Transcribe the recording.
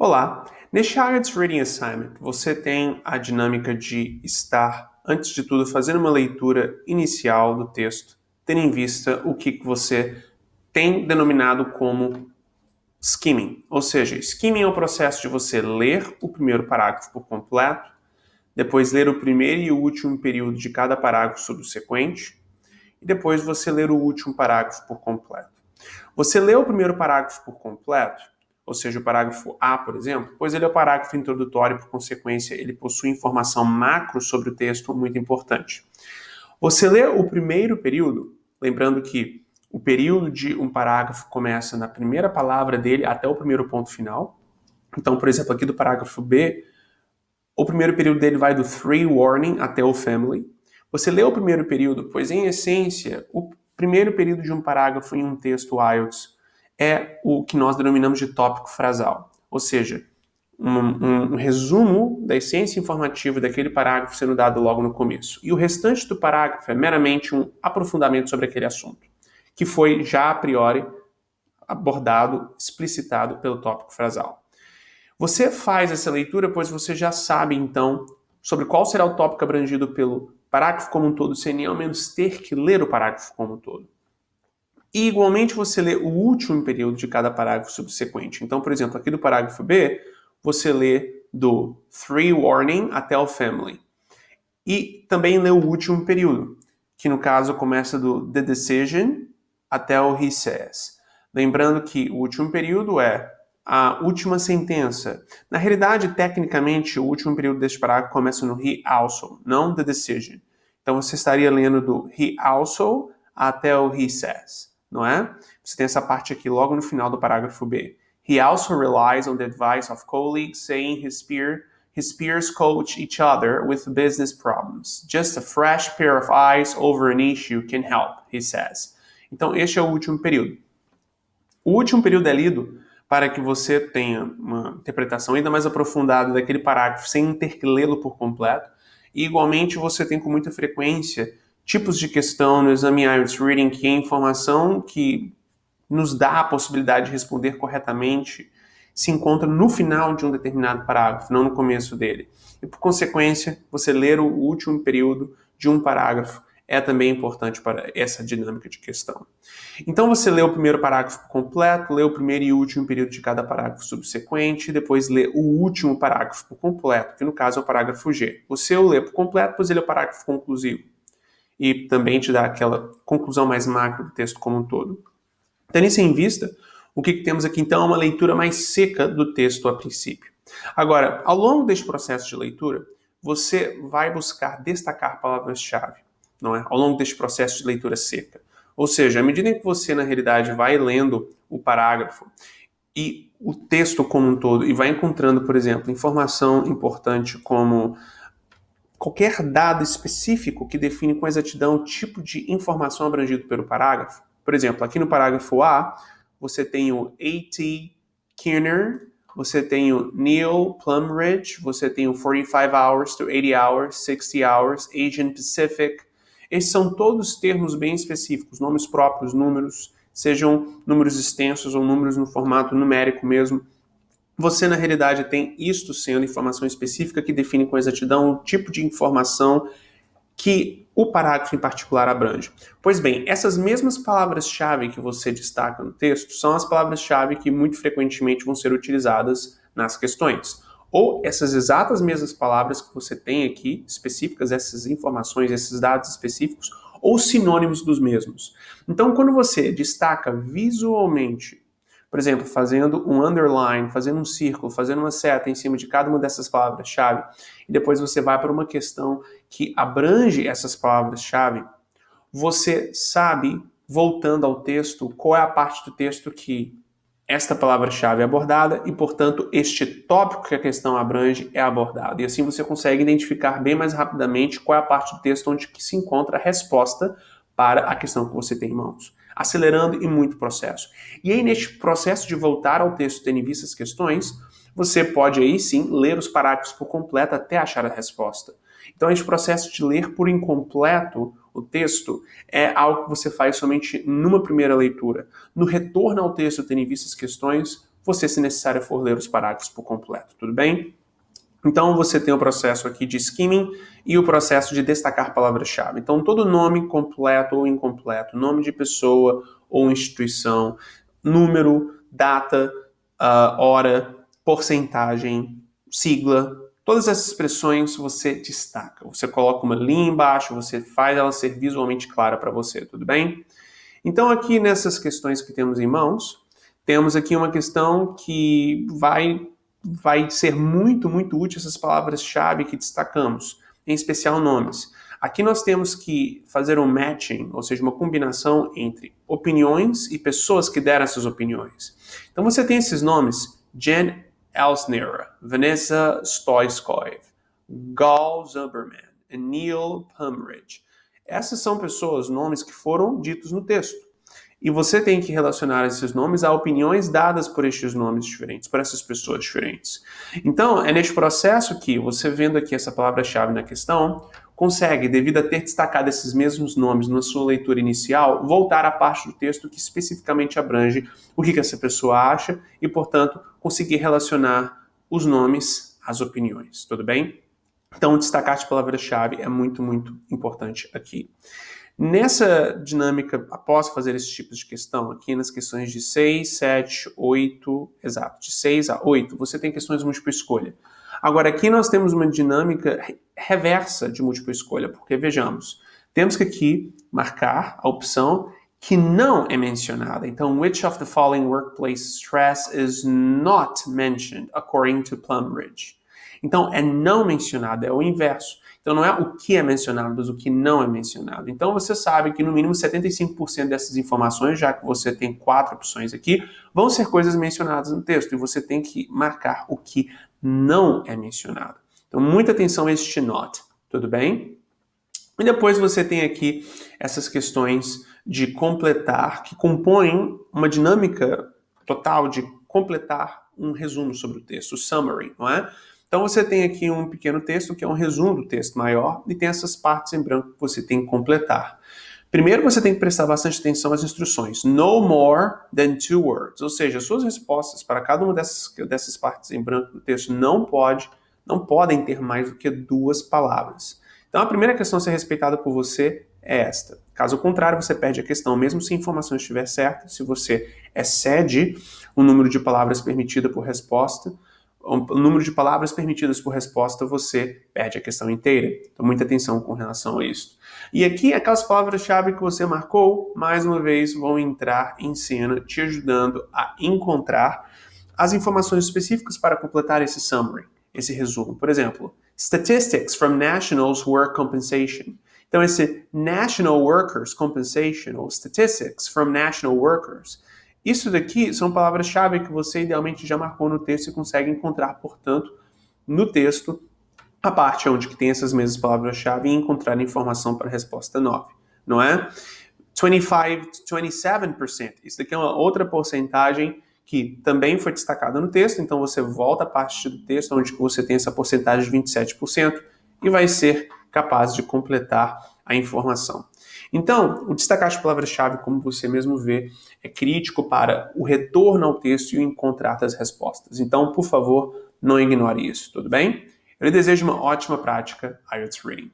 Olá! Neste IELTS Reading Assignment, você tem a dinâmica de estar, antes de tudo, fazendo uma leitura inicial do texto, tendo em vista o que você tem denominado como skimming. Ou seja, skimming é o processo de você ler o primeiro parágrafo por completo, depois ler o primeiro e o último período de cada parágrafo subsequente, e depois você ler o último parágrafo por completo. Você lê o primeiro parágrafo por completo, ou seja, o parágrafo A, por exemplo, pois ele é o parágrafo introdutório, por consequência, ele possui informação macro sobre o texto muito importante. Você lê o primeiro período, lembrando que o período de um parágrafo começa na primeira palavra dele até o primeiro ponto final. Então, por exemplo, aqui do parágrafo B, o primeiro período dele vai do three warning até o family. Você lê o primeiro período, pois, em essência, o primeiro período de um parágrafo em um texto IELTS é o que nós denominamos de tópico frasal, ou seja, um resumo da essência informativa daquele parágrafo sendo dado logo no começo. E o restante do parágrafo é meramente um aprofundamento sobre aquele assunto, que foi já a priori abordado, explicitado pelo tópico frasal. Você faz essa leitura, pois você já sabe, então, sobre qual será o tópico abrangido pelo parágrafo como um todo, sem nem ao menos ter que ler o parágrafo como um todo. E, igualmente, você lê o último período de cada parágrafo subsequente. Então, por exemplo, aqui do parágrafo B, você lê do three warning até o family. E também lê o último período, que no caso começa do the decision até o he says. Lembrando que o último período é a última sentença. Na realidade, tecnicamente, o último período deste parágrafo começa no he also, não the decision. Então você estaria lendo do he also até o he says, não é? Você tem essa parte aqui logo no final do parágrafo B. He also relies on the advice of colleagues, saying his peers coach each other with business problems. Just a fresh pair of eyes over an issue can help, he says. Então, este é o último período. O último período é lido para que você tenha uma interpretação ainda mais aprofundada daquele parágrafo sem ter que lê-lo por completo. E, igualmente, você tem com muita frequência tipos de questão no exame IELTS Reading que é informação que nos dá a possibilidade de responder corretamente se encontra no final de um determinado parágrafo, não no começo dele. E, por consequência, você ler o último período de um parágrafo é também importante para essa dinâmica de questão. Então você lê o primeiro parágrafo completo, lê o primeiro e último período de cada parágrafo subsequente, e depois lê o último parágrafo por completo, que no caso é o parágrafo G. Você o lê por completo, pois ele é o parágrafo conclusivo. E também te dá aquela conclusão mais macro do texto como um todo. Tendo isso em vista, o que temos aqui então é uma leitura mais seca do texto a princípio. Agora, ao longo deste processo de leitura, você vai buscar destacar palavras-chave, não é? Ao longo deste processo de leitura seca. Ou seja, à medida em que você, na realidade, vai lendo o parágrafo e o texto como um todo e vai encontrando, por exemplo, informação importante como qualquer dado específico que define com exatidão o tipo de informação abrangido pelo parágrafo. Por exemplo, aqui no parágrafo A, você tem o A.T. Kearney, você tem o Neil Plumridge, você tem o 45 hours to 80 hours, 60 hours, Asian Pacific. Esses são todos termos bem específicos, nomes próprios, números, sejam números extensos ou números no formato numérico mesmo. Você, na realidade, tem isto sendo informação específica que define com exatidão o tipo de informação que o parágrafo em particular abrange. Pois bem, essas mesmas palavras-chave que você destaca no texto são as palavras-chave que muito frequentemente vão ser utilizadas nas questões. Ou essas exatas mesmas palavras que você tem aqui, específicas, essas informações, esses dados específicos, ou sinônimos dos mesmos. Então, quando você destaca visualmente, por exemplo, fazendo um underline, fazendo um círculo, fazendo uma seta em cima de cada uma dessas palavras-chave, e depois você vai para uma questão que abrange essas palavras-chave, você sabe, voltando ao texto, qual é a parte do texto que esta palavra-chave é abordada e, portanto, este tópico que a questão abrange é abordado. E assim você consegue identificar bem mais rapidamente qual é a parte do texto onde se encontra a resposta para a questão que você tem em mãos, acelerando em muito processo. E aí, neste processo de voltar ao texto tendo em vista as questões, você pode aí sim ler os parágrafos por completo até achar a resposta. Então, esse processo de ler por incompleto o texto é algo que você faz somente numa primeira leitura. No retorno ao texto, tendo em vista as questões, você, se necessário for, ler os parágrafos por completo, tudo bem? Então, você tem o processo aqui de skimming e o processo de destacar palavras-chave. Então, todo nome completo ou incompleto, nome de pessoa ou instituição, número, data, hora, porcentagem, sigla, todas essas expressões você destaca. Você coloca uma linha embaixo, você faz ela ser visualmente clara para você, tudo bem? Então, aqui nessas questões que temos em mãos, temos aqui uma questão que vai ser muito, muito útil essas palavras-chave que destacamos, em especial nomes. Aqui nós temos que fazer um matching, ou seja, uma combinação entre opiniões e pessoas que deram essas opiniões. Então você tem esses nomes: Jen Elsner, Vanessa Stoichkov, Gal Zuberman e Neil Pumridge. Essas são pessoas, nomes que foram ditos no texto. E você tem que relacionar esses nomes a opiniões dadas por estes nomes diferentes, por essas pessoas diferentes. Então, é neste processo que você, vendo aqui essa palavra-chave na questão, consegue, devido a ter destacado esses mesmos nomes na sua leitura inicial, voltar à parte do texto que especificamente abrange o que essa pessoa acha e, portanto, conseguir relacionar os nomes às opiniões. Tudo bem? Então, destacar de palavra-chave é muito, muito importante aqui. Nessa dinâmica, após fazer esses tipos de questão, aqui nas questões de 6, 7, 8, exato, de 6 a 8, você tem questões de múltipla escolha. Agora, aqui nós temos uma dinâmica reversa de múltipla escolha, porque, vejamos, temos que aqui marcar a opção que não é mencionada. Então, which of the following workplace stress is not mentioned, according to Plumridge? Então, é não mencionado, é o inverso. Então, não é o que é mencionado, mas o que não é mencionado. Então, você sabe que no mínimo 75% dessas informações, já que você tem 4 opções aqui, vão ser coisas mencionadas no texto. E você tem que marcar o que não é mencionado. Então, muita atenção a este not. Tudo bem? E depois você tem aqui essas questões de completar, que compõem uma dinâmica total de completar um resumo sobre o texto, o summary, não é? Então você tem aqui um pequeno texto que é um resumo do texto maior e tem essas partes em branco que você tem que completar. Primeiro você tem que prestar bastante atenção às instruções. No more than 2 words. Ou seja, as suas respostas para cada uma dessas partes em branco do texto não podem ter mais do que 2 palavras. Então a primeira questão a ser respeitada por você é esta. Caso contrário, você perde a questão, mesmo se a informação estiver certa. Se você excede o número de palavras permitida por resposta, o número de palavras permitidas por resposta, você perde a questão inteira. Então, muita atenção com relação a isso. E aqui, aquelas palavras-chave que você marcou, mais uma vez, vão entrar em cena, te ajudando a encontrar as informações específicas para completar esse summary, esse resumo. Por exemplo, statistics from Nationals Work Compensation. Então, esse National Workers Compensation, ou statistics from National Workers, isso daqui são palavras-chave que você idealmente já marcou no texto e consegue encontrar, portanto, no texto, a parte onde que tem essas mesmas palavras-chave e encontrar informação para a resposta 9, não é? 25 to 27%. Isso daqui é uma outra porcentagem que também foi destacada no texto, então você volta à parte do texto onde você tem essa porcentagem de 27% e vai ser capaz de completar a informação. Então, o destacar de palavras-chave, como você mesmo vê, é crítico para o retorno ao texto e o encontrar das respostas. Então, por favor, não ignore isso, tudo bem? Eu lhe desejo uma ótima prática IELTS Reading.